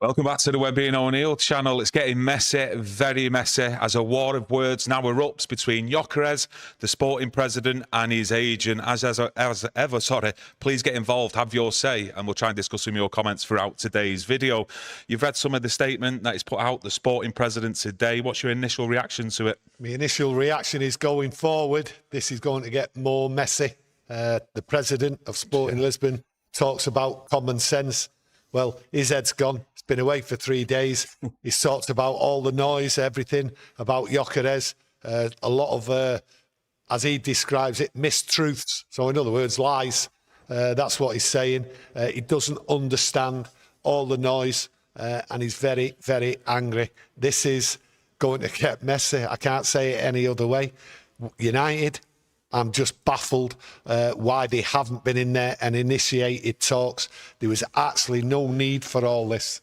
Welcome back to the Webby O'Neill channel. It's getting messy, very messy, as a war of words now erupts between Gyokeres, the sporting president, and his agent. As ever, please get involved, have your say, and we'll try and discuss some of your comments throughout today's video. You've read some of the statement that is put out, the sporting president today. What's your initial reaction to it? My initial reaction is going forward, this is going to get more messy. The president of Sporting Lisbon talks about common sense. Well, his head's gone. He's been away for 3 days. He's talked about all the noise, everything about Gyokeres. A lot of, as he describes it, mistruths. So in other words, lies. That's what he's saying. He doesn't understand all the noise and he's very, very angry. This is going to get messy. I can't say it any other way. United, I'm just baffled why they haven't been in there and initiated talks. There was actually no need for all this.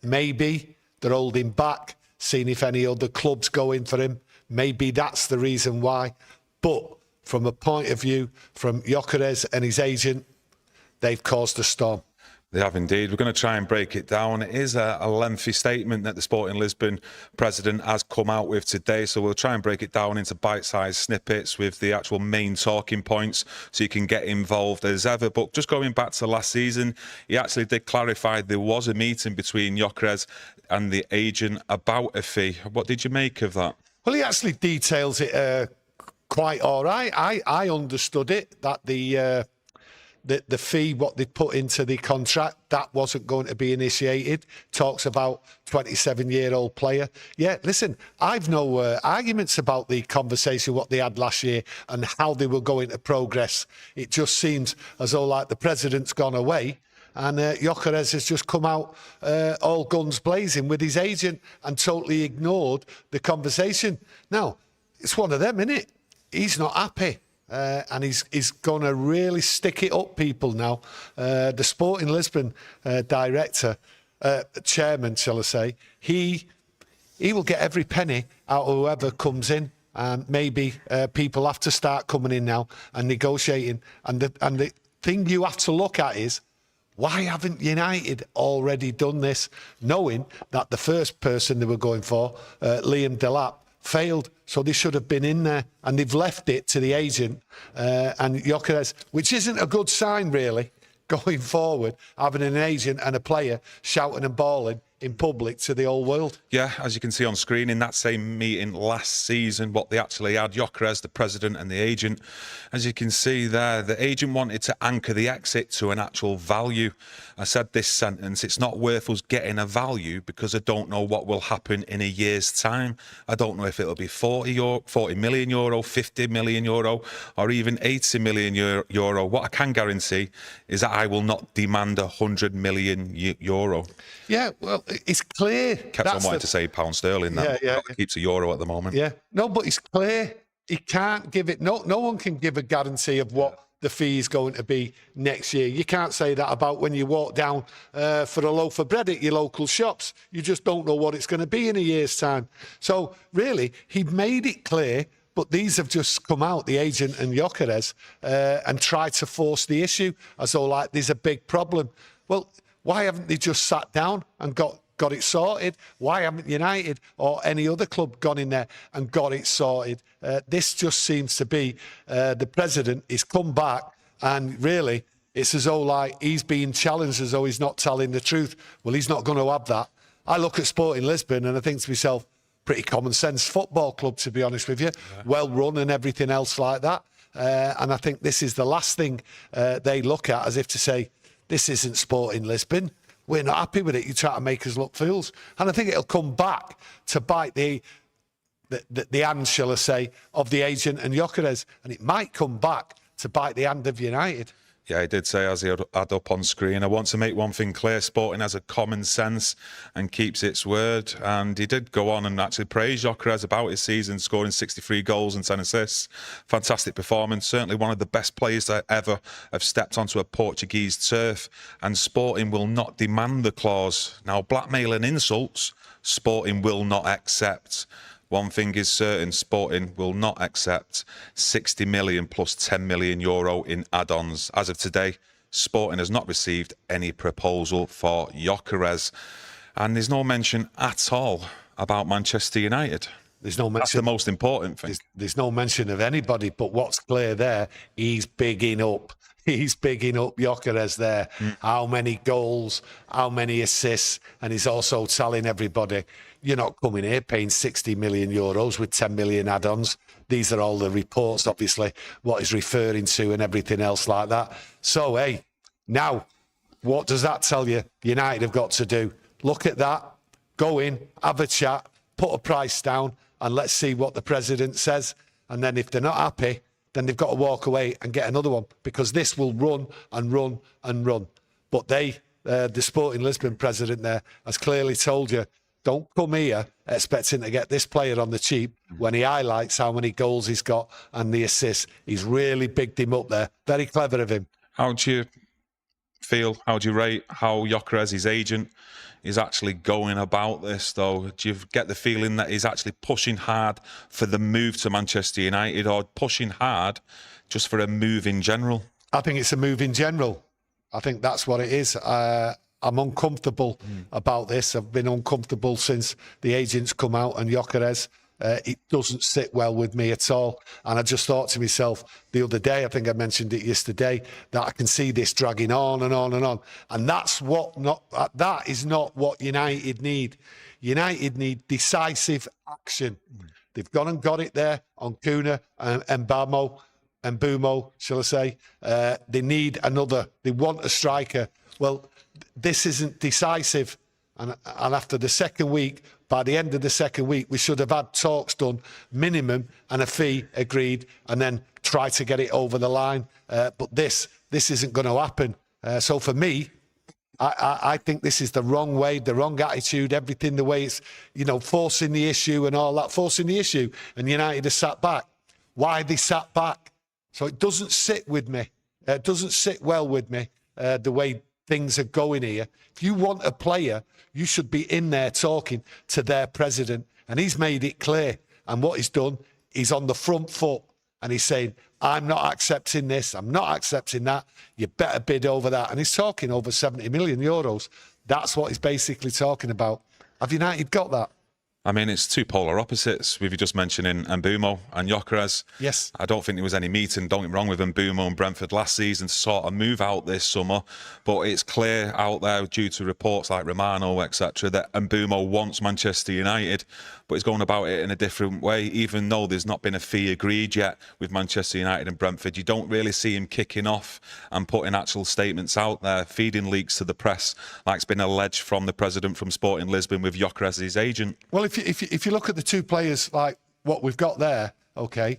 Maybe they're holding back, seeing if any other clubs go in for him. Maybe that's the reason why. But from a point of view, from Gyokeres and his agent, they've caused a storm. They have indeed. We're going to try and break it down. It is a lengthy statement that the Sporting Lisbon president has come out with today, so we'll try and break it down into bite-sized snippets with the actual main talking points so you can get involved as ever. But just going back to last season, he actually did clarify there was a meeting between Gyokeres and the agent about a fee. What did you make of that? Well, he actually details it quite all right. I understood it, that the fee, what they put into the contract, that wasn't going to be initiated. Talks about 27-year-old player. Yeah, listen, I've no arguments about the conversation, what they had last year and how they were going to progress. It just seems as though, like, the president's gone away and Gyokeres has just come out all guns blazing with his agent and totally ignored the conversation. Now, it's one of them, isn't it? He's not happy. And he's going to really stick it up people now. The Sporting Lisbon chairman, shall I say, he will get every penny out of whoever comes in. And maybe people have to start coming in now and negotiating. And the thing you have to look at is, why haven't United already done this, knowing that the first person they were going for, Liam Delap, failed? So they should have been in there, and they've left it to the agent and Gyokeres, which isn't a good sign really going forward, having an agent and a player shouting and bawling in public to the whole world. Yeah, as you can see on screen, in that same meeting last season, what they actually had, Gyokeres, the president, and the agent, as you can see there, the agent wanted to anchor the exit to an actual value. I said this sentence: it's not worth us getting a value because I don't know what will happen in a year's time. I don't know if it'll be 40 million euro, 50 million euro, or even 80 million euro. What I can guarantee is that I will not demand 100 million euro. Yeah, well, it's clear. Kept on wanting to say pound sterling. That keeps a euro at the moment. Yeah, no, but it's clear. He can't give it. No one can give a guarantee of what the fee is going to be next year. You can't say that about when you walk down for a loaf of bread at your local shops. You just don't know what it's going to be in a year's time. So really, he made it clear, but these have just come out, the agent and Gyokeres, and tried to force the issue as though, like, there's a big problem. Well, why haven't they just sat down and got it sorted? Why haven't United or any other club gone in there and got it sorted? This just seems to be the president is come back, and really it's as though, like, he's being challenged as though he's not telling the truth. Well, he's not going to have that. I look at Sporting Lisbon and I think to myself, pretty common sense football club, to be honest with you. Yeah. Well run and everything else like that. And I think this is the last thing they look at, as if to say, this isn't Sporting Lisbon. We're not happy with it. You try to make us look fools. And I think it'll come back to bite the hand, shall I say, of the agent and Gyokeres. And it might come back to bite the hand of United. Yeah, he did say, as he had up on screen, I want to make one thing clear: Sporting has a common sense and keeps its word. And he did go on and actually praise Gyokeres about his season, scoring 63 goals and 10 assists. Fantastic performance, certainly one of the best players that ever have stepped onto a Portuguese turf. And Sporting will not demand the clause. Now, blackmail and insults, Sporting will not accept. One thing is certain: Sporting will not accept 60 million plus 10 million euro in add-ons. As of today, Sporting has not received any proposal for Gyokeres. And there's no mention at all about Manchester United. There's no mention. That's the most important thing. There's no mention of anybody, but what's clear there, he's bigging up. He's bigging up Gyokeres there. How many goals, how many assists, and he's also telling everybody, you're not coming here paying 60 million euros with 10 million add-ons. These are all the reports, obviously, what he's referring to and everything else like that. So, hey, now, what does that tell you? United have got to do. Look at that, go in, have a chat, put a price down, and let's see what the president says. And then if they're not happy, then they've got to walk away and get another one, because this will run and run and run. But the Sporting Lisbon president there has clearly told you, don't come here expecting to get this player on the cheap when he highlights how many goals he's got and the assists. He's really bigged him up there. Very clever of him. How do you feel, how do you rate how Gyokeres, his agent, is actually going about this, though? Do you get the feeling that he's actually pushing hard for the move to Manchester United, or pushing hard just for a move in general? I think it's a move in general. I think that's what it is. I'm uncomfortable about this. I've been uncomfortable since the agents come out and Gyokeres. It doesn't sit well with me at all. And I just thought to myself the other day, I think I mentioned it yesterday, that I can see this dragging on and on and on. And that is not what United need. United need decisive action. They've gone and got it there on Kuna and Mbumo, shall I say. They need another. They want a striker. Well, this isn't decisive. And after the second week, by the end of the second week, we should have had talks done, minimum, and a fee agreed, and then try to get it over the line. But this isn't going to happen. So for me, I think this is the wrong way, the wrong attitude, everything the way it's, forcing the issue and all that, forcing the issue. And United have sat back. Why they sat back? So it doesn't sit with me. It doesn't sit well with me, the way things are going here. If you want a player, you should be in there talking to their president. And he's made it clear. And what he's done, he's on the front foot. And he's saying, I'm not accepting this. I'm not accepting that. You better bid over that. And he's talking over 70 million euros. That's what he's basically talking about. Have United got that? I mean, it's two polar opposites. We've just mentioning Mbumo and Gyokeres. Yes. I don't think there was any meeting, don't get me wrong, with Mbumo and Brentford last season to sort of move out this summer. But it's clear out there, due to reports like Romano, etc., that Mbumo wants Manchester United, but he's going about it in a different way. Even though there's not been a fee agreed yet with Manchester United and Brentford, you don't really see him kicking off and putting actual statements out there, feeding leaks to the press, like's been alleged from the president from Sporting Lisbon with Gyokeres, his agent. Well, if you look at the two players like what we've got there, okay,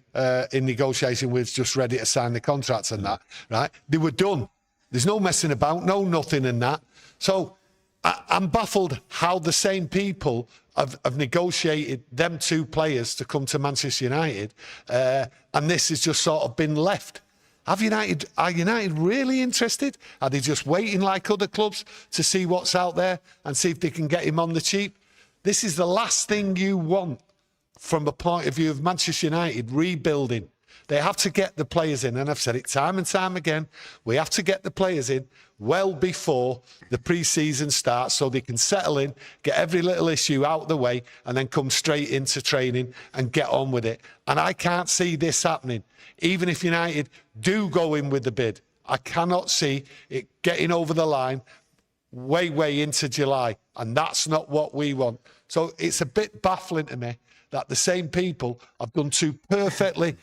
in negotiation with, just ready to sign the contracts and that, right? They were done. There's no messing about, no nothing in that. So I'm baffled how the same people have negotiated them two players to come to Manchester United, and this has just sort of been left. Are United really interested? Are they just waiting like other clubs to see what's out there and see if they can get him on the cheap? This is the last thing you want from a point of view of Manchester United rebuilding. They have to get the players in, and I've said it time and time again, we have to get the players in well before the pre-season starts so they can settle in, get every little issue out of the way, and then come straight into training and get on with it. And I can't see this happening. Even if United do go in with the bid, I cannot see it getting over the line way into July, and that's not what we want. So it's a bit baffling to me that the same people have done two perfectly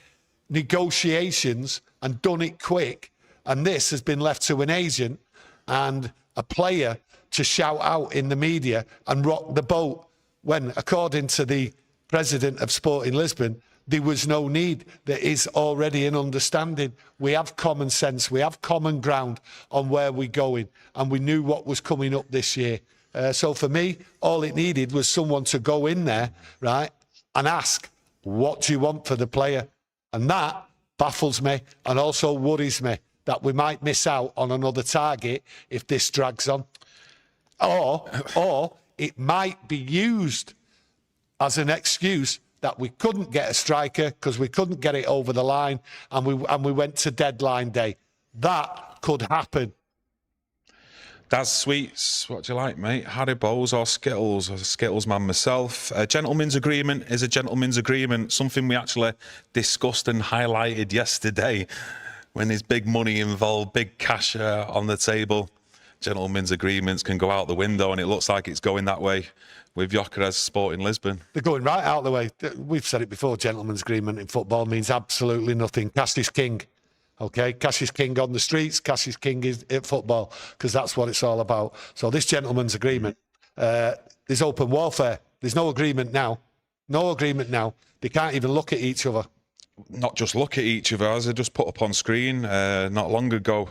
negotiations and done it quick, and this has been left to an agent and a player to shout out in the media and rock the boat when, according to the president of Sporting Lisbon, there was no need. There is already an understanding. We have common sense. We have common ground on where we're going, and we knew what was coming up this year. So for me, all it needed was someone to go in there, right, and ask, what do you want for the player? And that baffles me and also worries me that we might miss out on another target if this drags on. Or it might be used as an excuse that we couldn't get a striker because we couldn't get it over the line, and we went to deadline day. That could happen. Daz Sweets, what do you like, mate? Haribo's or Skittles? Or Skittles man myself. A gentleman's agreement is a gentleman's agreement. Something we actually discussed and highlighted yesterday when there's big money involved, big cash on the table. Gentlemen's agreements can go out the window, and it looks like it's going that way with Gyokeres Sporting Lisbon. They're going right out the way. We've said it before, gentleman's agreement in football means absolutely nothing. Cash is king. Okay, cash is king on the streets, cash is king at football, because that's what it's all about. So this gentleman's agreement, there's open warfare. There's no agreement now. No agreement now. They can't even look at each other. Not just look at each other, as I just put up on screen not long ago.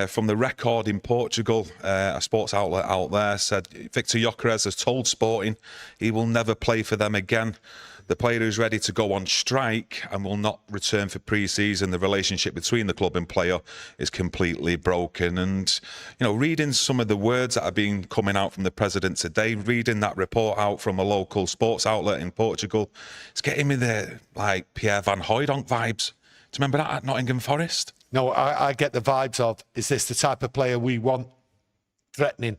From the record in Portugal, a sports outlet out there said Viktor Gyökeres has told Sporting he will never play for them again. The player is ready to go on strike and will not return for pre-season. The relationship between the club and player is completely broken. And, you know, reading some of the words that have been coming out from the president today, reading that report out from a local sports outlet in Portugal, it's getting me the, like, Pierre Van Hooijdonk vibes. Do you remember that at Nottingham Forest? No, I get the vibes of, is this the type of player we want? Threatening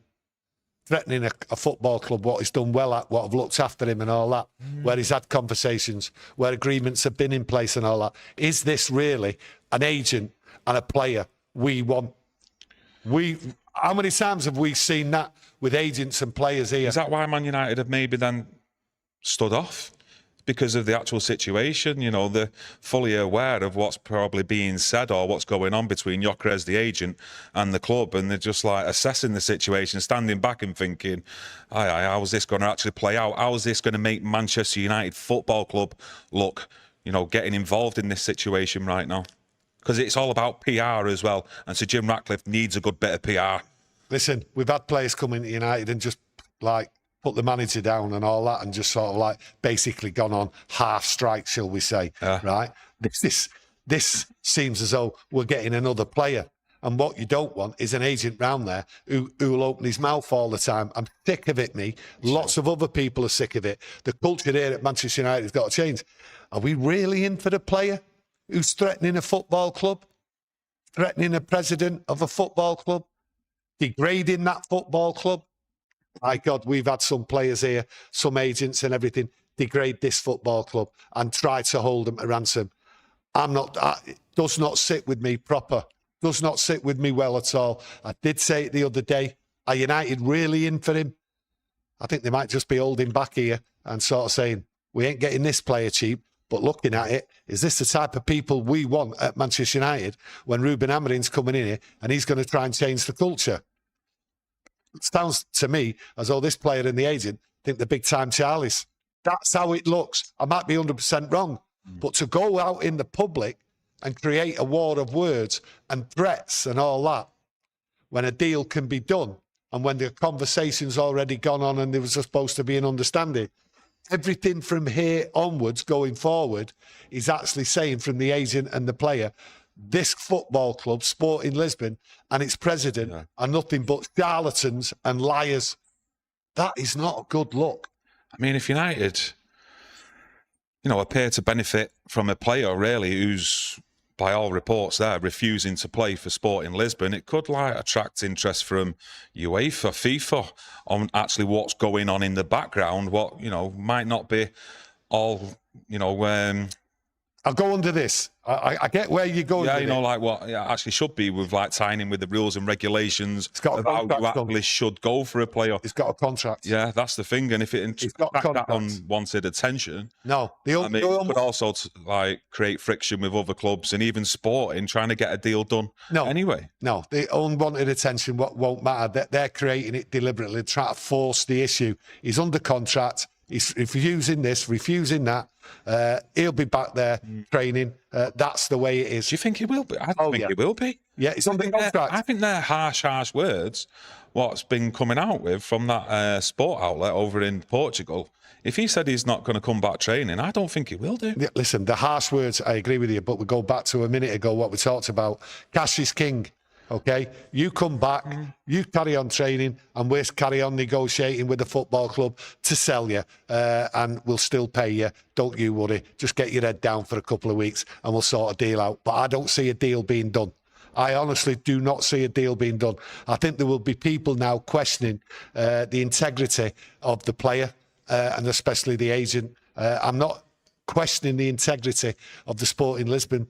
a football club, what he's done well at, what have looked after him and all that, where he's had conversations, where agreements have been in place and all that. Is this really an agent and a player we want? How many times have we seen that with agents and players here? Is that why Man United have maybe then stood off? Because of the actual situation, you know, they're fully aware of what's probably being said or what's going on between Gyokeres, the agent, and the club, and they're just like assessing the situation, standing back and thinking, how's this going to actually play out? How is this going to make Manchester United Football Club look, you know, getting involved in this situation right now? Because it's all about PR as well, and so Jim Ratcliffe needs a good bit of PR. Listen, we've had players come into United and just, like, put the manager down and all that, and just sort of like basically gone on half strike, shall we say, right? This seems as though we're getting another player. And what you don't want is an agent round there who'll open his mouth all the time. I'm sick of it, me. Lots of other people are sick of it. The culture here at Manchester United has got to change. Are we really in for the player who's threatening a football club? Threatening a president of a football club? Degrading that football club? My God, we've had some players here, some agents and everything, degrade this football club and try to hold them to ransom. It does not sit with me proper. Does not sit with me well at all. I did say it the other day. Are United really in for him? I think they might just be holding back here and sort of saying, we ain't getting this player cheap. But looking at it, is this the type of people we want at Manchester United when Rúben Amorim's coming in here and he's going to try and change the culture? It sounds to me as though this player and the agent think they're big-time Charlies. That's how it looks. I might be 100% wrong. But to go out in the public and create a war of words and threats and all that, when a deal can be done and when the conversation's already gone on and there was supposed to be an understanding, everything from here onwards going forward is actually saying from the agent and the player, this football club, Sporting Lisbon, and its president are nothing but charlatans and liars. That is not a good look. I mean, if United, you know, appear to benefit from a player, really, who's, by all reports there, refusing to play for Sporting Lisbon, it could, like, attract interest from UEFA, FIFA, on actually what's going on in the background, what, you know, might not be all, you know, I'll go under this. I get where you're going. Yeah, you know, like what it actually should be with like tying in with the rules and regulations of how you actually should go for a player. He's got a contract. Yeah, that's the thing. And if it attracts that unwanted attention, it could also like create friction with other clubs and even Sporting trying to get a deal done. Anyway, the unwanted attention won't matter. They're creating it deliberately, trying to force the issue. He's under contract. He's refusing this, refusing that. He'll be back there training. That's the way it is. Do you think he will be? I think he will be. Yeah, it's under contract. I think they're harsh words, what's been coming out with from that sport outlet over in Portugal. If he said he's not going to come back training, I don't think he will do. Yeah, listen, the harsh words, I agree with you, but we go back to a minute ago what we talked about. Cash is king. Okay, you come back, you carry on training, and we'll carry on negotiating with the football club to sell you, and we'll still pay you. Don't you worry. Just get your head down for a couple of weeks, and we'll sort a deal out. But I don't see a deal being done. I honestly do not see a deal being done. I think there will be people now questioning the integrity of the player and especially the agent. I'm not questioning the integrity of the Sporting Lisbon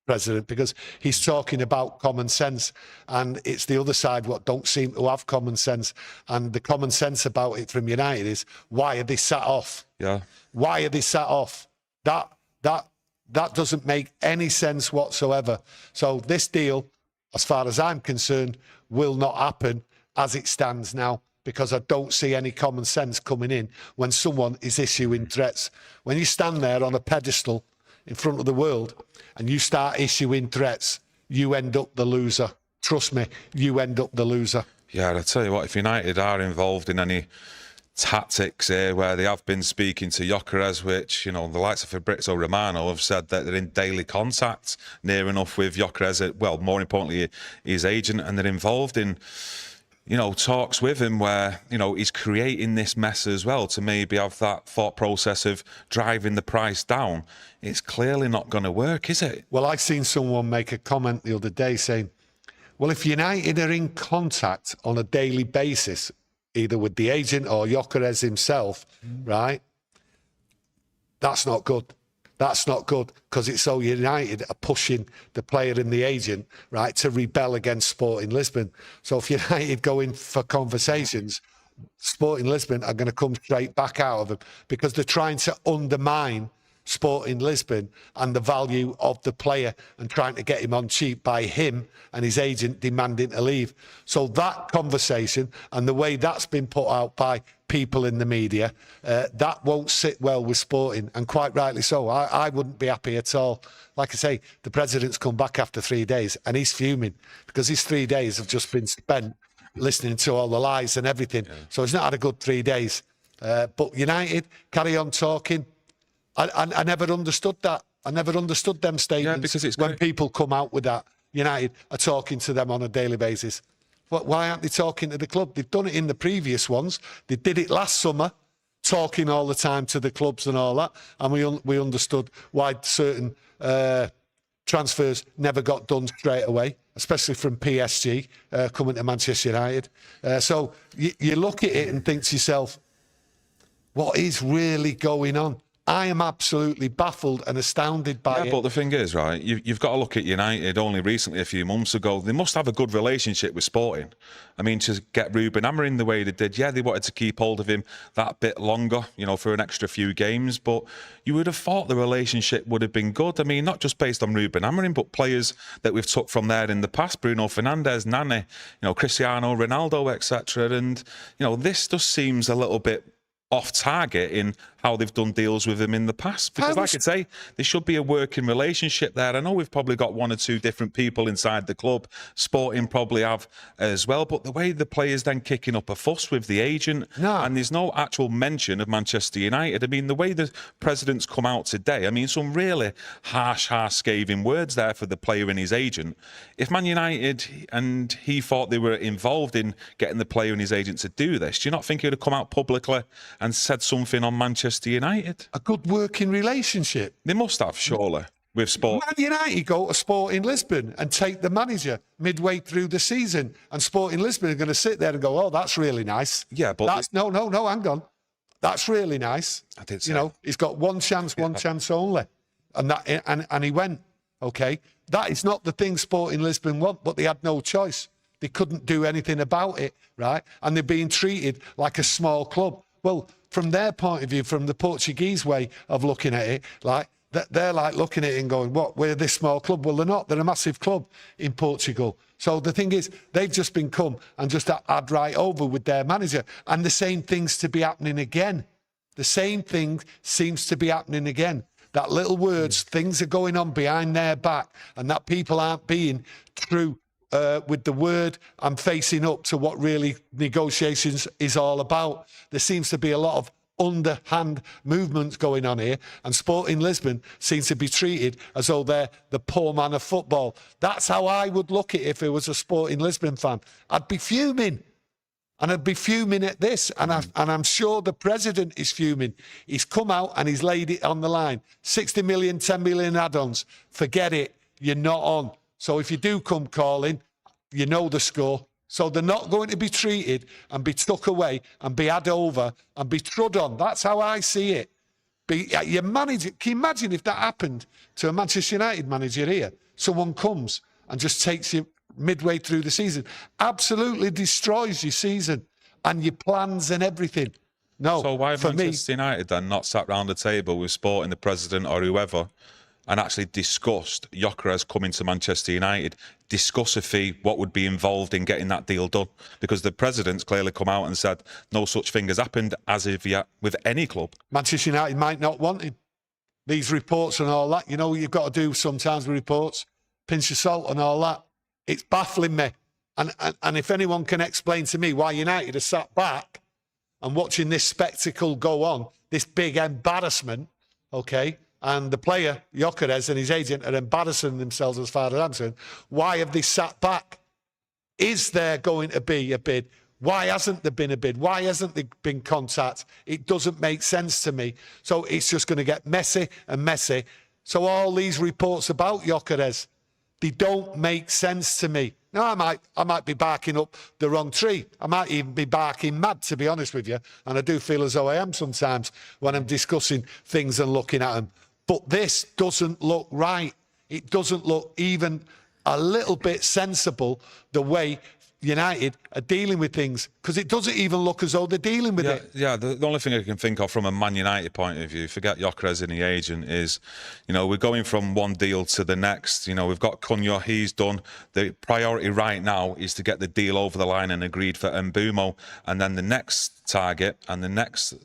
president, because he's talking about common sense, and it's the other side what don't seem to have common sense. And the common sense about it from United is, why are they sat off? Yeah. Why are they sat off? That doesn't make any sense whatsoever. So this deal, as far as I'm concerned, will not happen as it stands now, because I don't see any common sense coming in when someone is issuing threats. When you stand there on a pedestal in front of the world and you start issuing threats, you end up the loser. Trust me, you end up the loser. Yeah, I tell you what, if United are involved in any tactics here where they have been speaking to Gyokeres, which, you know, the likes of Fabrizio Romano have said that they're in daily contact near enough with Gyokeres, well, more importantly, his agent, and they're involved in, you know, talks with him where, you know, he's creating this mess as well to maybe have that thought process of driving the price down. It's clearly not going to work, is it? Well, I've seen someone make a comment the other day saying, well, if United are in contact on a daily basis, either with the agent or Gyokeres himself, right, that's not good. That's not good, because it's so United are pushing the player and the agent, right, to rebel against Sporting Lisbon. So if United go in for conversations, Sporting Lisbon are going to come straight back out of them, because they're trying to undermine Sporting Lisbon and the value of the player and trying to get him on cheap by him and his agent demanding to leave. So that conversation and the way that's been put out by people in the media, that won't sit well with Sporting, and quite rightly so. I wouldn't be happy at all. Like I say, the president's come back after 3 days and he's fuming, because his 3 days have just been spent listening to all the lies and everything. Yeah. So he's not had a good 3 days. But United, carry on talking. I never understood that. I never understood them statements, because it's when people come out with that. United are talking to them on a daily basis. Why aren't they talking to the club? They've done it in the previous ones. They did it last summer, talking all the time to the clubs and all that. And we understood why certain transfers never got done straight away, especially from PSG coming to Manchester United. So you look at it and think to yourself, what is really going on? I am absolutely baffled and astounded by it. Yeah, but the thing is, right, you've got to look at United only recently, a few months ago. They must have a good relationship with Sporting. I mean, to get Rúben Amorim the way they did, yeah, they wanted to keep hold of him that bit longer, you know, for an extra few games. But you would have thought the relationship would have been good. I mean, not just based on Rúben Amorim, but players that we've took from there in the past, Bruno Fernandes, Nani, you know, Cristiano Ronaldo, etc. And, you know, this just seems a little bit off target in how they've done deals with him in the past. Because like I say, there should be a working relationship there. I know we've probably got one or two different people inside the club. Sporting probably have as well. But the way the players then kicking up a fuss with the agent, and there's no actual mention of Manchester United. I mean, the way the president's come out today, I mean, some really harsh, scathing words there for the player and his agent. If Man United and he thought they were involved in getting the player and his agent to do this, do you not think he would have come out publicly and said something on Manchester United? A good working relationship. They must have, surely, with Sport. Man United go to Sporting Lisbon and take the manager midway through the season, and Sporting Lisbon are going to sit there and go, oh, that's really nice. Yeah, but... That's, no, hang on. That's really nice. I did say. You know, he's got one chance only. And he went, okay. That is not the thing Sporting Lisbon want, but they had no choice. They couldn't do anything about it, right? And they're being treated like a small club. Well, from their point of view, from the Portuguese way of looking at it, like they're like looking at it and going, what, we're this small club? Well, they're not. They're a massive club in Portugal. So the thing is, they've just been come and just had right over with their manager. And the same thing's to be happening again. The same thing seems to be happening again. That little words, things are going on behind their back, and that people aren't being true with the word and facing up to what really negotiations is all about. There seems to be a lot of underhand movements going on here, and Sporting Lisbon seems to be treated as though they're the poor man of football. That's how I would look at it if it was a Sporting Lisbon fan. I'd be fuming. And I'd be fuming at this. And I'm sure the president is fuming. He's come out and he's laid it on the line. 60 million, 10 million add-ons. Forget it. You're not on. So if you do come calling, you know the score. So they're not going to be treated and be took away and be had over and be trod on. That's how I see it. Your manager, can you imagine if that happened to a Manchester United manager here? Someone comes and just takes you midway through the season, absolutely destroys your season and your plans and everything. No, so why have Manchester United then not sat round the table with Sporting, the president or whoever, and actually discussed Gyokeres coming to Manchester United, discuss a fee, what would be involved in getting that deal done? Because the president's clearly come out and said no such thing has happened as of yet with any club. Manchester United might not want him. These reports and all that, you know, you've got to do sometimes with reports, pinch of salt and all that. It's baffling me. And if anyone can explain to me why United are sat back and watching this spectacle go on, this big embarrassment, okay, and the player, Gyokeres, and his agent are embarrassing themselves as far as I'm concerned, why have they sat back? Is there going to be a bid? Why hasn't there been a bid? Why hasn't there been contact? It doesn't make sense to me. So it's just going to get messy and messy. So all these reports about Gyokeres, they don't make sense to me. Now, I might be barking up the wrong tree. I might even be barking mad, to be honest with you. And I do feel as though I am sometimes when I'm discussing things and looking at them. But this doesn't look right. It doesn't look even a little bit sensible the way United are dealing with things, because it doesn't even look as though they're dealing with it. Yeah, the only thing I can think of from a Man United point of view, forget Gyokeres and the agent, is, you know, we're going from one deal to the next. You know, we've got Cunha, he's done. The priority right now is to get the deal over the line and agreed for Mbumo, and then the next target and the next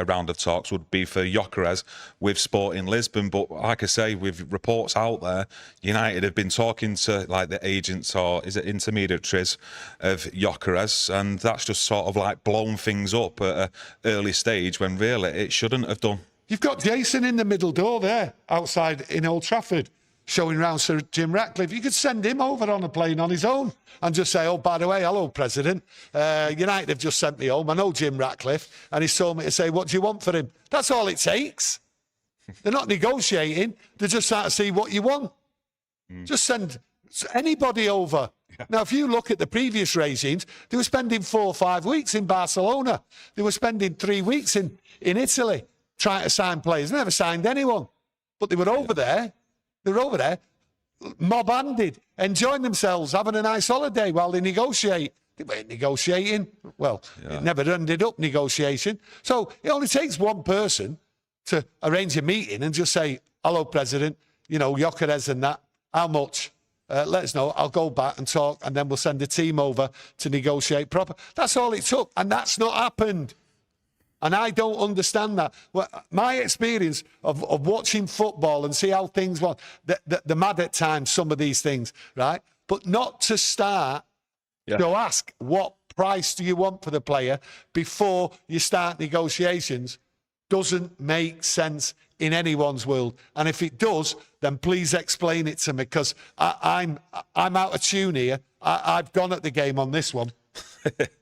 round of talks would be for Gyokeres with Sporting Lisbon. But like I say, with reports out there, United have been talking to like the agents, or is it intermediaries of Gyokeres, and that's just sort of like blown things up at an early stage when really it shouldn't have done. You've got Jason in the middle door there, outside in Old Trafford, showing round Sir Jim Ratcliffe. You could send him over on a plane on his own and just say, oh, by the way, hello, President. United have just sent me home. I know Jim Ratcliffe, and he's told me to say, what do you want for him? That's all it takes. They're not negotiating. They're just trying to see what you want. Just send anybody over. Now, if you look at the previous regimes, they were spending 4 or 5 weeks in Barcelona. They were spending 3 weeks in Italy trying to sign players. They never signed anyone. But they were over there. They were over there, mob-handed, enjoying themselves, having a nice holiday while they negotiate. They weren't negotiating. Well, it never ended up negotiation. So it only takes one person to arrange a meeting and just say, hello, President, you know, Gyokeres and that, how much? Let us know. I'll go back and talk, and then we'll send a team over to negotiate proper. That's all it took, and that's not happened. And I don't understand that. Well, my experience of watching football and see how things were, they're mad at times, some of these things, right? But not to start to ask, what price do you want for the player before you start negotiations doesn't make sense in anyone's world. And if it does, then please explain it to me, because I'm out of tune here. I've gone at the game on this one.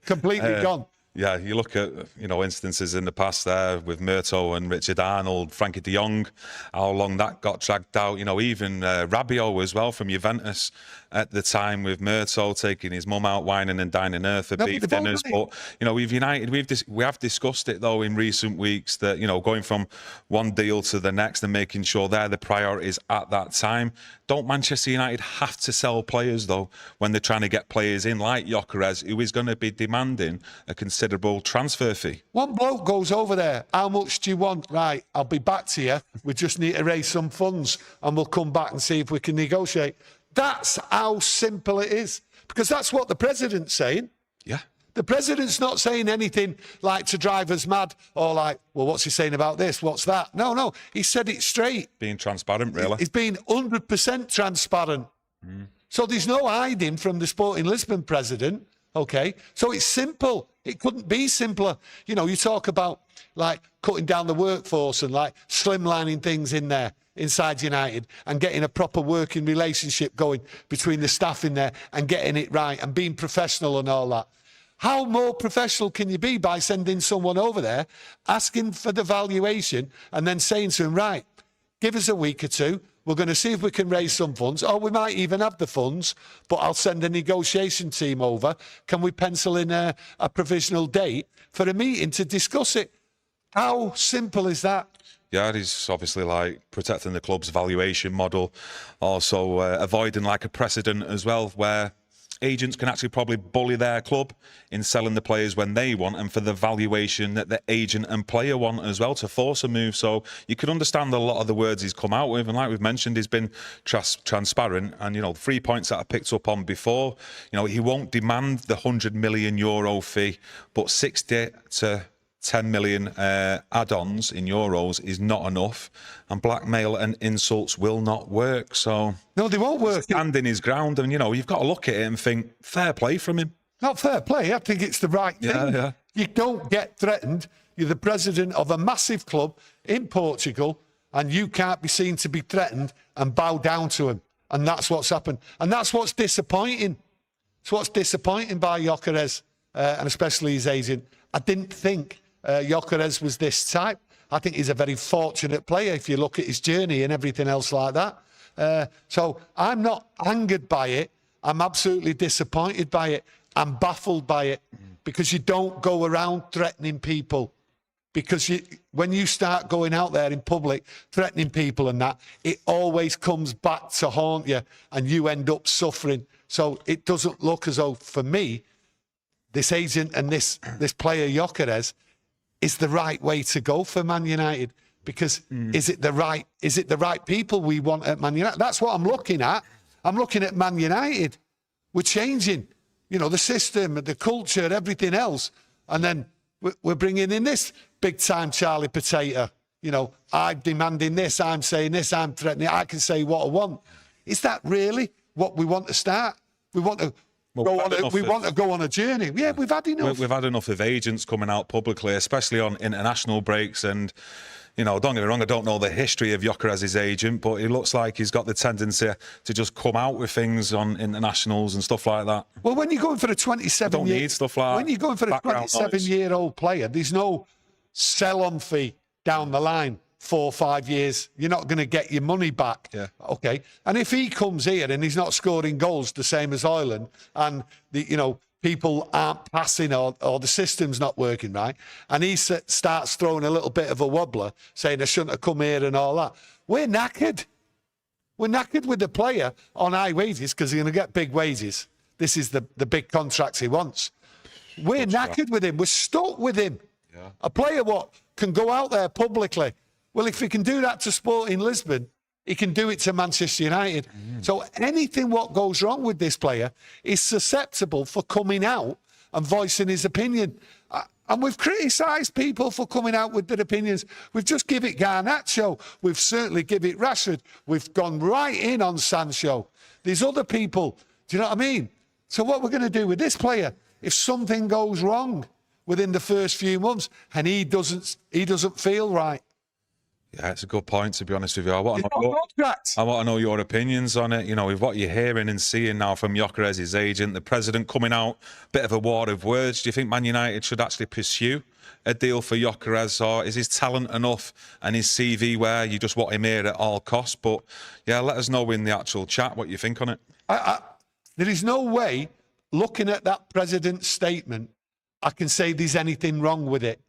Completely gone. Yeah, you look at, you know, instances in the past there with Murto and Richard Arnold, Frankie de Jong, how long that got dragged out. You know, even Rabiot as well from Juventus at the time, with Murto taking his mum out whining and dining her for beef dinners. But, you know, with United, we have discussed it, though, in recent weeks that, you know, going from one deal to the next and making sure they're the priorities at that time. Don't Manchester United have to sell players, though, when they're trying to get players in like Gyokeres, who is going to be demanding a considerable transfer fee? One bloke goes over there, how much do you want? Right, I'll be back to you. We just need to raise some funds and we'll come back and see if we can negotiate. That's how simple it is, because that's what the president's saying. Yeah. The president's not saying anything like to drive us mad or like, well, what's he saying about this? What's that? No. He said it straight. Being transparent, really. He's being 100% transparent. So there's no hiding from the Sporting Lisbon president, okay? So it's simple. It couldn't be simpler. You know, you talk about like cutting down the workforce and like slimlining things in there inside United and getting a proper working relationship going between the staff in there and getting it right and being professional and all that. How more professional can you be by sending someone over there, asking for the valuation and then saying to him, right, give us a week or two, We're going to see if we can raise some funds, or we might even have the funds, but I'll send a negotiation team over. Can we pencil in a provisional date for a meeting to discuss it? How simple is that? Yeah, he's obviously like protecting the club's valuation model, also avoiding like a precedent as well, where agents can actually probably bully their club in selling the players when they want and for the valuation that the agent and player want as well to force a move. So you can understand a lot of the words he's come out with, and like we've mentioned, he's been transparent. And, you know, 3 points that I picked up on before, you know, he won't demand the €100 million fee, but 60 to 10 million add-ons in euros is not enough, and blackmail and insults will not work. So no, they won't work. Standing his ground, and you know, you've got to look at it and think fair play from him. Not fair play. I think it's the right thing. Yeah. You don't get threatened. You're the president of a massive club in Portugal, and you can't be seen to be threatened and bow down to him. And that's what's happened. And that's what's disappointing. It's what's disappointing by Gyokeres, and especially his agent. I didn't think Gyokeres was this type. I think he's a very fortunate player if you look at his journey and everything else like that. So I'm not angered by it. I'm absolutely disappointed by it. I'm baffled by it, because you don't go around threatening people. Because when you start going out there in public threatening people and that, it always comes back to haunt you, and you end up suffering. So it doesn't look as though, for me, this agent and this player Gyokeres is the right way to go for Man United. Because is it the right people we want at Man United? That's what I'm looking at. I'm looking at Man United. We're changing, you know, the system, the culture, everything else, and then we're bringing in this big-time Charlie Potato. You know, I'm demanding this, I'm saying this, I'm threatening, I can say what I want. Is that really what we want to start? We want to go on a journey. Yeah, we've had enough. We've had enough of agents coming out publicly, especially on international breaks. And, you know, don't get me wrong, I don't know the history of Gyokeres' agent, but it looks like he's got the tendency to just come out with things on internationals and stuff like that. Well, when you're going for a 27-year... stuff like when you're going for a 27-year-old player, there's no sell-on fee down the line. 4 or 5 years, you're not going to get your money back. Yeah. Okay. And if he comes here and he's not scoring goals the same as Ireland, and people aren't passing, or the system's not working right, and he starts throwing a little bit of a wobbler, saying I shouldn't have come here and all that, we're knackered. We're knackered with the player on high wages, because he's going to get big wages. This is the big contracts he wants. We're knackered with him. We're stuck with him. Yeah. A player can go out there publicly. Well, if he can do that to Sporting Lisbon, he can do it to Manchester United. So anything what goes wrong with this player is susceptible for coming out and voicing his opinion. And we've criticised people for coming out with their opinions. We've just give it Garnacho. We've certainly give it Rashford. We've gone right in on Sancho. These other people, do you know what I mean? So what we're going to do with this player, if something goes wrong within the first few months and he doesn't feel right, yeah, it's a good point, to be honest with you. I want to know your opinions on it. You know, with what you're hearing and seeing now from Gyokeres' agent, the president coming out, bit of a war of words. Do you think Man United should actually pursue a deal for Gyokeres, or is his talent enough and his CV where you just want him here at all costs? But yeah, let us know in the actual chat what you think on it. There is no way, looking at that president's statement, I can say there's anything wrong with it,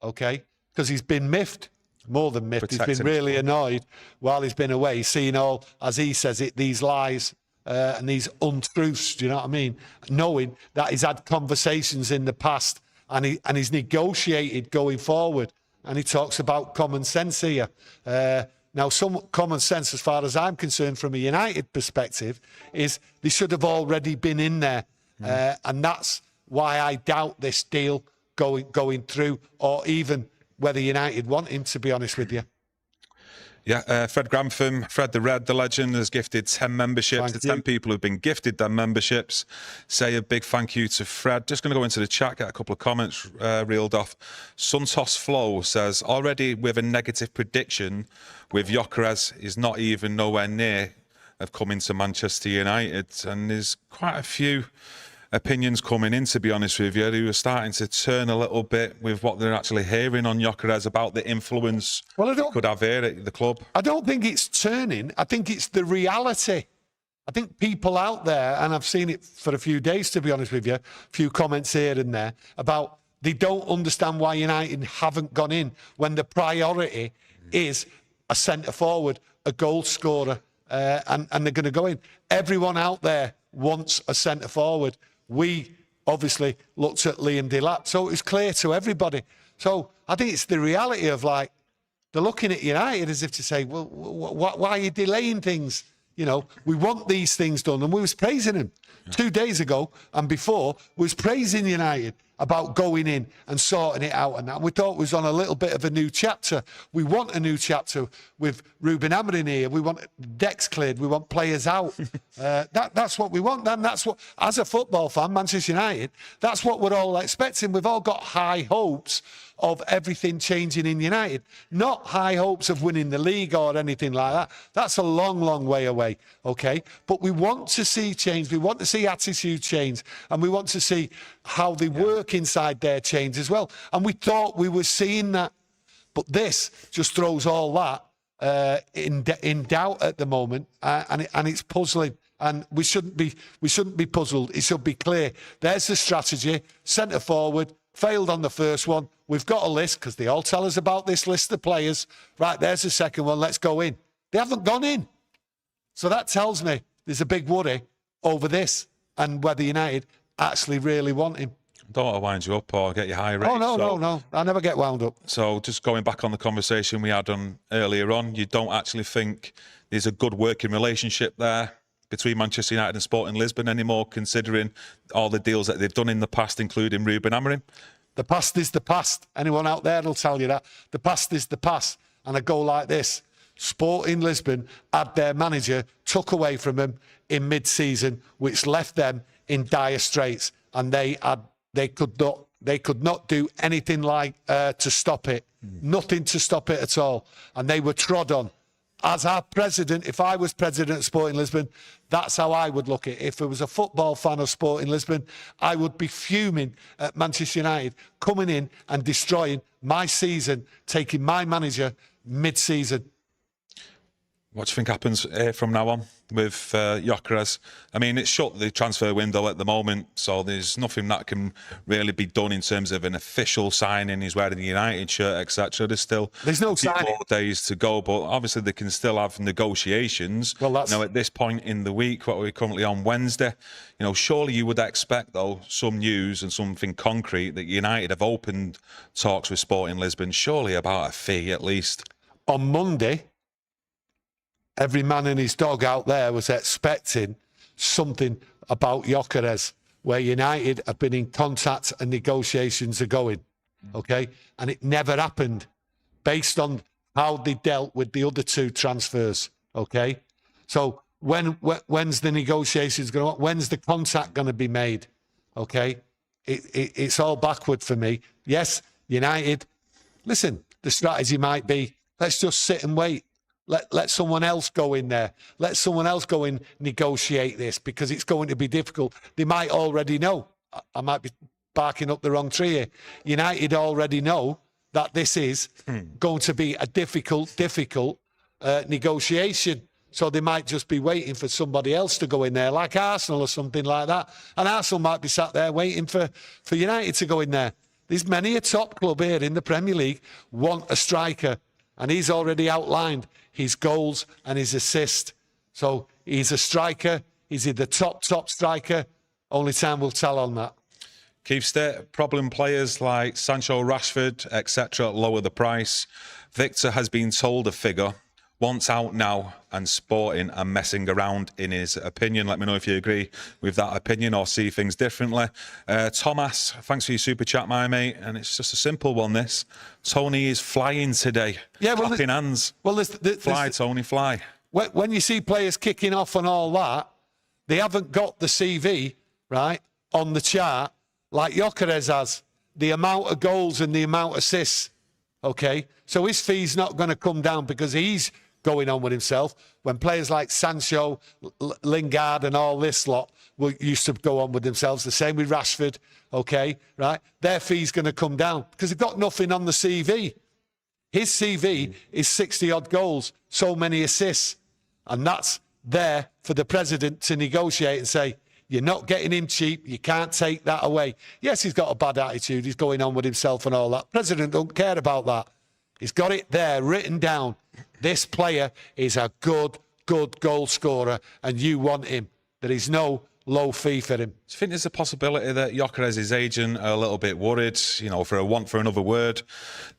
okay? Because he's been miffed. More than miffed. He's been really annoyed while he's been away, seeing all, as he says it, these lies and these untruths, do you know what I mean? Knowing that he's had conversations in the past and he's negotiated going forward. And he talks about common sense here. Now, some common sense, as far as I'm concerned, from a United perspective, is they should have already been in there. And that's why I doubt this deal going through, or even whether United want him, to be honest with you. Yeah, Fred Grantham, Fred the Red, the legend, has gifted 10 memberships. The 10 people who've been gifted their memberships. Say a big thank you to Fred. Just going to go into the chat, get a couple of comments reeled off. Suntos Flow says, already with a negative prediction with Gyokeres is not even nowhere near of coming to Manchester United. And there's quite a few opinions coming in, to be honest with you, who are starting to turn a little bit with what they're actually hearing on Gyokeres about the influence he could have here at the club. I don't think it's turning. I think it's the reality. I think people out there, and I've seen it for a few days, to be honest with you, a few comments here and there about they don't understand why United haven't gone in when the priority is a centre-forward, a goal scorer, and they're going to go in. Everyone out there wants a centre-forward. We obviously looked at Liam Delap, so it was clear to everybody. So I think it's the reality of, like, they're looking at United as if to say, well, why are you delaying things? You know, we want these things done. And we was praising him 2 days ago and before, was praising United about going in and sorting it out. And that we thought was on a little bit of a new chapter. We want a new chapter with Rúben Amorim here. We want decks cleared. We want players out. That's what we want. And that's what, as a football fan, Manchester United, that's what we're all expecting. We've all got high hopes of everything changing in United, not high hopes of winning the league or anything like that. That's a long, long way away, okay? But we want to see change. We want to see attitude change, and we want to see how they work inside their change as well. And we thought we were seeing that, but this just throws all that in doubt at the moment, and it's puzzling. And we shouldn't be puzzled. It should be clear. There's the strategy. Centre forward. Failed on the first one. We've got a list because they all tell us about this list of players. Right, there's the second one. Let's go in. They haven't gone in. So that tells me there's a big worry over this and whether United actually really want him. Don't want to wind you up or get you high rates. Oh, no. I never get wound up. So just going back on the conversation we had on earlier on, you don't actually think there's a good working relationship there between Manchester United and Sporting Lisbon anymore, considering all the deals that they've done in the past, including Rúben Amorim? The past is the past. Anyone out there will tell you that. The past is the past. And I go like this. Sporting Lisbon had their manager took away from them in mid-season, which left them in dire straits. And they could not do anything like to stop it. Nothing to stop it at all. And they were trod on. As our president, if I was president of Sporting Lisbon, that's how I would look at it. If I was a football fan of Sporting Lisbon, I would be fuming at Manchester United coming in and destroying my season, taking my manager mid-season. What do you think happens from now on with Gyokeres? I mean, it's shut, the transfer window at the moment, so there's nothing that can really be done in terms of an official signing. He's wearing the United shirt, etc. There's no signing. More days to go, but obviously they can still have negotiations. Well, that's... Now, at this point in the week, what we're currently on Wednesday, you know, surely you would expect, though, some news and something concrete that United have opened talks with Sporting Lisbon, surely about a fee at least. On Monday, every man and his dog out there was expecting something about Gyokeres, where United have been in contact and negotiations are going, okay? And it never happened based on how they dealt with the other two transfers, okay? So when's the negotiations going to, when's the contact going to be made, okay? It's all backward for me. Yes, United, listen, the strategy might be, let's just sit and wait. Let someone else go in there. Let someone else go and negotiate this because it's going to be difficult. They might already know. I might be barking up the wrong tree here. United already know that this is going to be a difficult negotiation. So they might just be waiting for somebody else to go in there, like Arsenal or something like that. And Arsenal might be sat there waiting for United to go in there. There's many a top club here in the Premier League want a striker. And he's already outlined his goals and his assist. So he's a striker. Is he the top striker? Only time will tell on that. Keith State, problem players like Sancho, Rashford, etc. lower the price. Viktor has been told a figure. Wants out now, and Sporting are messing around, in his opinion. Let me know if you agree with that opinion or see things differently. Thomas, thanks for your super chat, my mate. And it's just a simple one, this. Tony is flying today. Yeah, well, clapping hands. Well, fly, Tony, fly. When you see players kicking off and all that, they haven't got the CV, right, on the chart like Gyokeres has. The amount of goals and the amount of assists, okay? So his fee's not going to come down because he's going on with himself. When players like Sancho, Lingard and all this lot used to go on with themselves. The same with Rashford, okay, right? Their fee's going to come down because they've got nothing on the CV. His CV is 60-odd goals, so many assists. And that's there for the president to negotiate and say, you're not getting him cheap. You can't take that away. Yes, he's got a bad attitude. He's going on with himself and all that. President don't care about that. He's got it there written down. This player is a good goal scorer, and you want him. There is no low fee for him. Do you think there's a possibility that Gyokeres' agent are a little bit worried, you know, for a want for another word,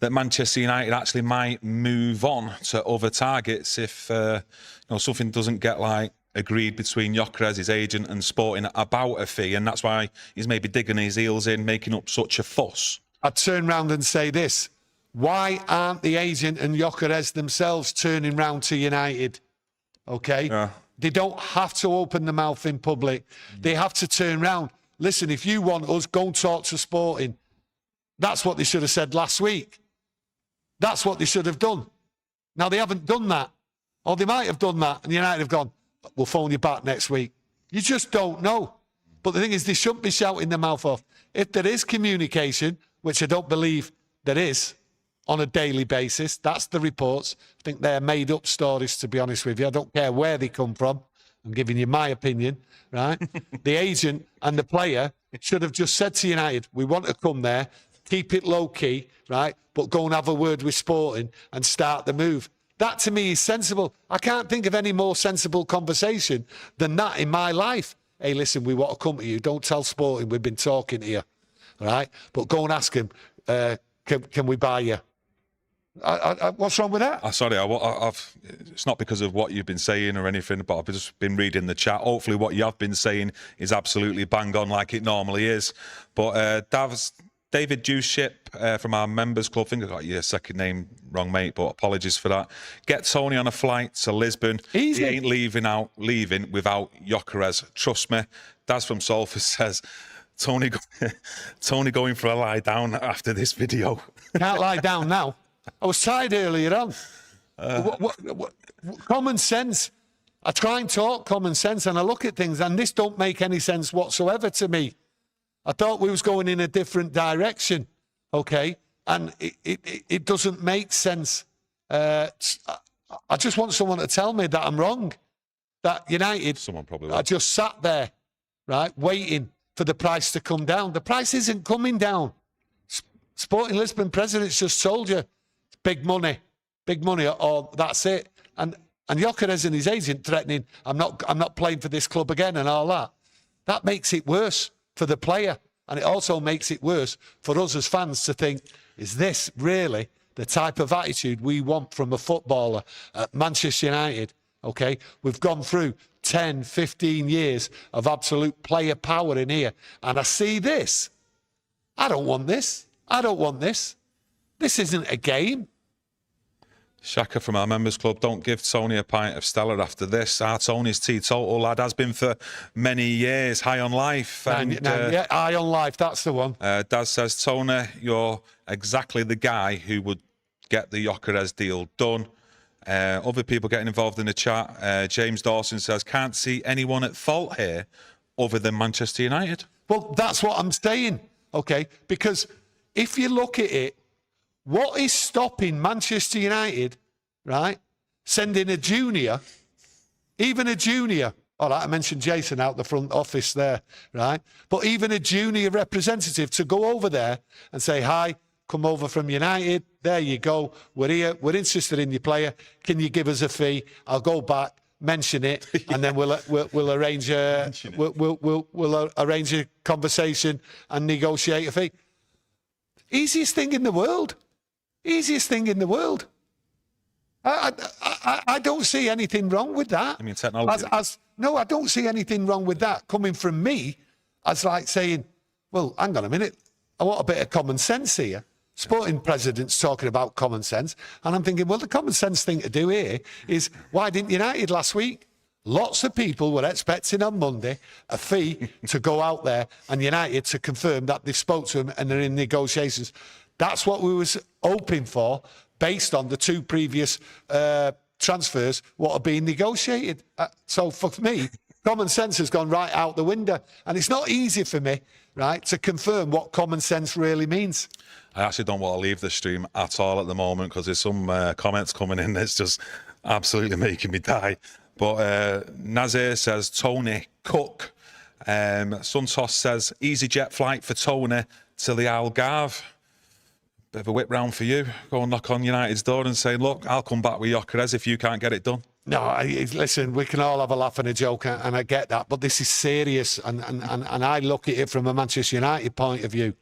that Manchester United actually might move on to other targets if you know, something doesn't get like agreed between Gyokeres' agent and Sporting about a fee, and that's why he's maybe digging his heels in, making up such a fuss? I'd turn round and say this: why aren't the agent and Gyokeres themselves turning round to United? Okay. Yeah. They don't have to open the mouth in public. They have to turn round. Listen, if you want us, go and talk to Sporting. That's what they should have said last week. That's what they should have done. Now, they haven't done that. Or they might have done that, and United have gone, we'll phone you back next week. You just don't know. But the thing is, they shouldn't be shouting their mouth off. If there is communication, which I don't believe there is, on a daily basis. That's the reports. I think they're made up stories, to be honest with you. I don't care where they come from. I'm giving you my opinion, right? The agent and the player should have just said to United, we want to come there, keep it low key, right? But go and have a word with Sporting and start the move. That to me is sensible. I can't think of any more sensible conversation than that in my life. Hey, listen, we want to come to you. Don't tell Sporting we've been talking to you, right? But go and ask him, can we buy you? What's wrong with that? Sorry, it's not because of what you've been saying or anything, but I've just been reading the chat. Hopefully what you have been saying is absolutely bang on like it normally is. But David Dewship from our members club, I think I got your second name wrong, mate, but apologies for that. Get Tony on a flight to Lisbon. Easy. He ain't leaving without Gyokeres. Trust me. Daz from Salford says, Tony going for a lie down after this video. Can't lie down now. I was tired earlier on. Common sense. I try and talk common sense, and I look at things, and this don't make any sense whatsoever to me. I thought we was going in a different direction, okay? And it doesn't make sense. I just want someone to tell me that I'm wrong. That United Someone probably will. I just sat there, right, waiting for the price to come down. The price isn't coming down. Sporting Lisbon president's just told you. Big money, or that's it. And Gyokeres and his agent threatening, I'm not playing for this club again and all that. That makes it worse for the player, and it also makes it worse for us as fans to think, is this really the type of attitude we want from a footballer at Manchester United? Okay, we've gone through 10, 15 years of absolute player power in here, and I see this. I don't want this. I don't want this. This isn't a game. Shaka from our members club, don't give Tony a pint of Stella after this. Our Tony's teetotal lad, has been for many years, high on life. Yeah, high on life, that's the one. Daz says, Tony, you're exactly the guy who would get the Gyokeres deal done. Other people getting involved in the chat. James Dawson says, can't see anyone at fault here other than Manchester United. Well, that's what I'm saying, okay? Because if you look at it, what is stopping Manchester United, right, sending a junior, even a junior, all right, I mentioned Jason out the front office there, right, but even a junior representative to go over there and say, hi, come over from United, there you go, we're here, we're interested in your player, can you give us a fee? I'll go back, mention it, and then we'll arrange we'll arrange a conversation and negotiate a fee. Easiest thing in the world. Easiest thing in the world. I don't see anything wrong with that. I mean, technology. No, I don't see anything wrong with that coming from me as like saying, well, hang on a minute, I want a bit of common sense here. Sporting president's talking about common sense, and I'm thinking, well, the common sense thing to do here is, why didn't United last week? Lots of people were expecting on Monday a fee to go out there and United to confirm that they've spoke to him and they're in negotiations. That's what we was hoping for based on the two previous transfers, what are being negotiated. So for me, Common sense has gone right out the window. And it's not easy for me, right, to confirm what common sense really means. I actually don't want to leave the stream at all at the moment because there's some comments coming in that's just absolutely making me die. But Nazir says, Tony, cook. Suntos says, easy jet flight for Tony to the Algarve. Bit of a whip round for you. Go and knock on United's door and say, look, I'll come back with Gyokeres if you can't get it done. No, listen, we can all have a laugh and a joke, and I get that, but this is serious, and I look at it from a Manchester United point of view.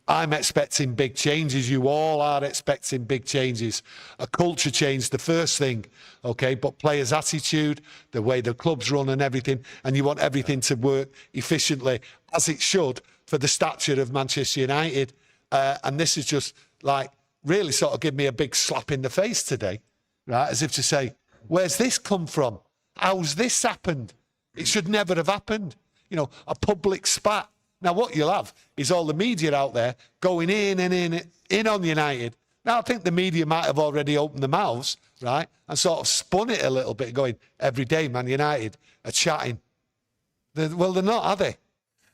I'm expecting big changes. You all are expecting big changes. A culture change, the first thing, okay? But players' attitude, the way the club's run and everything, and you want everything to work efficiently, as it should, for the stature of Manchester United. And this is just, like, really sort of give me a big slap in the face today, right? As if to say, where's this come from? How's this happened? It should never have happened. You know, a public spat. Now, what you'll have is all the media out there going in on United. Now, I think the media might have already opened their mouths, right, and sort of spun it a little bit, going, every day Man United are chatting. Well, they're not, are they?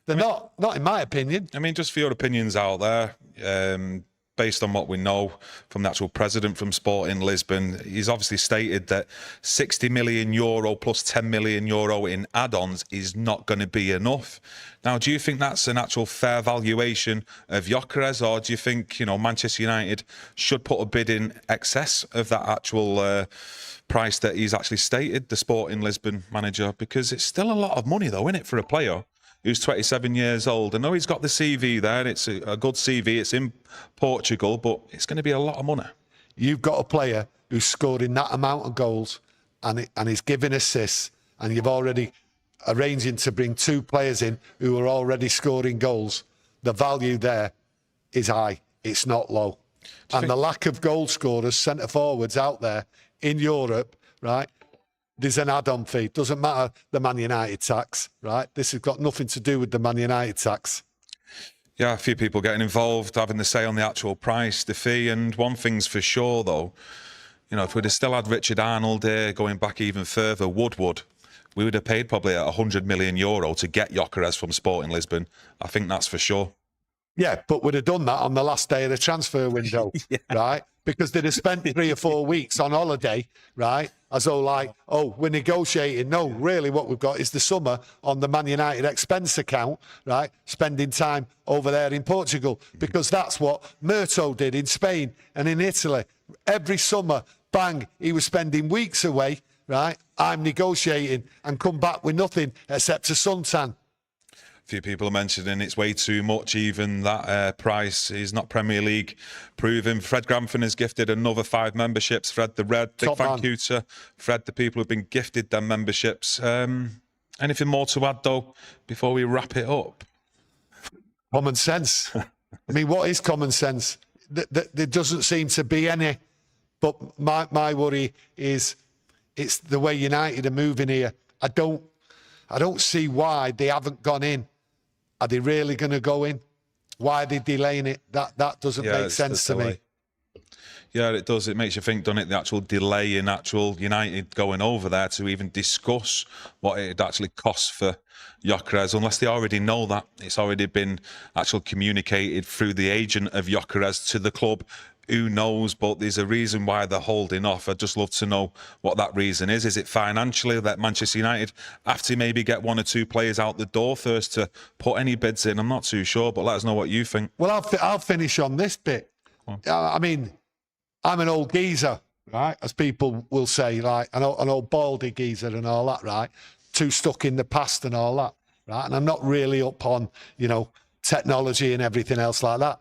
They're not in my opinion. I mean, just for your opinions out there, based on what we know from the actual president from Sporting Lisbon, he's obviously stated that €60 million plus €10 million in add-ons is not going to be enough. Now, do you think that's an actual fair valuation of Gyokeres, or do you think, you know, Manchester United should put a bid in excess of that actual price that he's actually stated, the Sporting Lisbon manager? Because it's still a lot of money, though, isn't it, for a player who's 27 years old? I know he's got the CV there. It's a good CV. It's in Portugal, but it's going to be a lot of money. You've got a player who's scoring that amount of goals and he's giving assists, and you've already arranging to bring 2 players in who are already scoring goals. The value there is high. It's not low. And the lack of goal scorers, centre forwards out there in Europe, right? There's an add-on fee. Doesn't matter the Man United tax, right? This has got nothing to do with the Man United tax. Yeah, a few people getting involved, having the say on the actual price, the fee. And one thing's for sure, though, you know, if we'd have still had Richard Arnold here, going back even further, Woodward, we would have paid probably €100 million to get Gyokeres from Sporting Lisbon. I think that's for sure. Yeah, but we'd have done that on the last day of the transfer window, yeah, right? Because they'd have spent 3 or 4 weeks on holiday, right? As though like, oh, we're negotiating. No, really what we've got is the summer on the Man United expense account, right? Spending time over there in Portugal, because that's what Murto did in Spain and in Italy. Every summer, bang, he was spending weeks away, right? I'm negotiating and come back with nothing except a suntan. A few people are mentioning it's way too much, even that price is not Premier League proven. Fred Gramfin has gifted another 5 memberships. Fred the Red, big thank you to Fred, the people who've been gifted them memberships. Anything more to add, though, before we wrap it up? Common sense. I mean, what is common sense? There doesn't seem to be any. But my worry is it's the way United are moving here. I don't see why they haven't gone in. Are they really going to go in? Why are they delaying it? That doesn't make sense to me. Yeah, it does. It makes you think, doesn't it? The actual delay in actual United going over there to even discuss what it actually costs for Gyokeres, unless they already know that. It's already been actually communicated through the agent of Gyokeres to the club. Who knows? But there's a reason why they're holding off. I'd just love to know what that reason is. Is it financially that Manchester United have to maybe get 1 or 2 players out the door first to put any bids in? I'm not too sure, but let us know what you think. Well, I'll finish on this bit. I mean, I'm an old geezer, right? As people will say, like an old baldy geezer and all that, right? Too stuck in the past and all that, right? And I'm not really up on, you know, technology and everything else like that.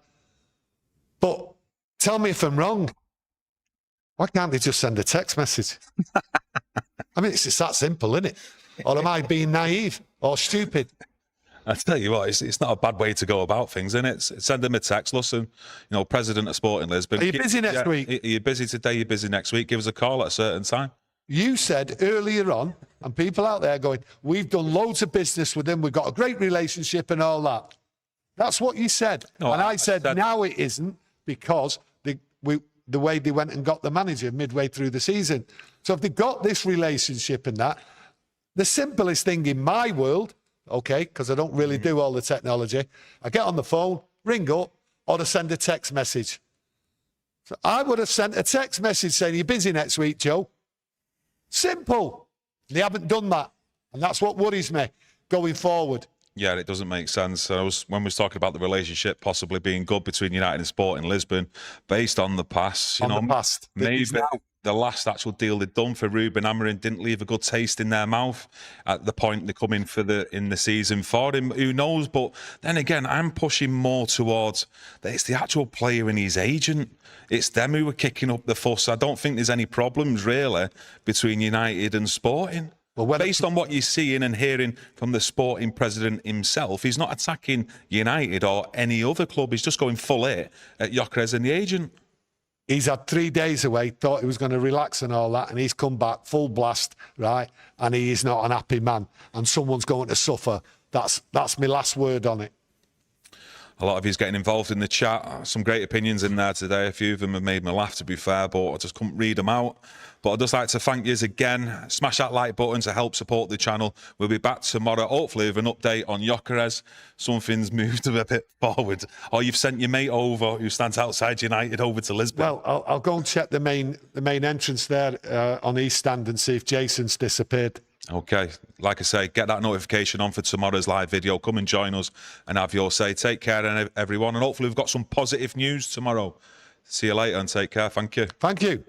But tell me if I'm wrong. Why can't they just send a text message? I mean, it's just that simple, isn't it? Or am I being naive or stupid? I tell you what, it's not a bad way to go about things, isn't it? Send them a text. Listen, you know, President of Sporting Lisbon. Are you busy next week? Are you busy today? You're busy next week? Give us a call at a certain time. You said earlier on, and people out there going, we've done loads of business with them. We've got a great relationship and all that. That's what you said. No, and I said, now it isn't, because the way they went and got the manager midway through the season. So if they've got this relationship and that, The simplest thing in my world, okay, because I don't really do all the technology, I get on the phone, ring up, or to send a text message. So I would have sent a text message saying, you're busy next week, Joe. Simple. They haven't done that. And that's what worries me going forward. Yeah, it doesn't make sense. When we was talking about the relationship possibly being good between United and Sporting Lisbon, based on the past, maybe the last actual deal they'd done for Rúben Amorim didn't leave a good taste in their mouth at the point they come in in the season for him. Who knows? But then again, I'm pushing more towards that it's the actual player and his agent. It's them who are kicking up the fuss. I don't think there's any problems really between United and Sporting. Well, based on what you're seeing and hearing from the Sporting president himself, he's not attacking United or any other club. He's just going full hit at Gyokeres and the agent. He's had 3 days away, thought he was going to relax and all that, and he's come back full blast, right? And he is not an happy man, and someone's going to suffer. That's my last word on it. A lot of you's getting involved in the chat. Some great opinions in there today. A few of them have made me laugh, to be fair, but I just couldn't read them out. But I'd just like to thank you again. Smash that like button to help support the channel. We'll be back tomorrow, hopefully, with an update on Gyokeres. Something's moved a bit forward. Or you've sent your mate over, who stands outside United, over to Lisbon. Well, I'll go and check the main entrance there on East Stand and see if Jason's disappeared. Okay, like I say, get that notification on for tomorrow's live video. Come and join us and have your say. Take care, everyone, and hopefully we've got some positive news tomorrow. See you later and take care. Thank you. Thank you.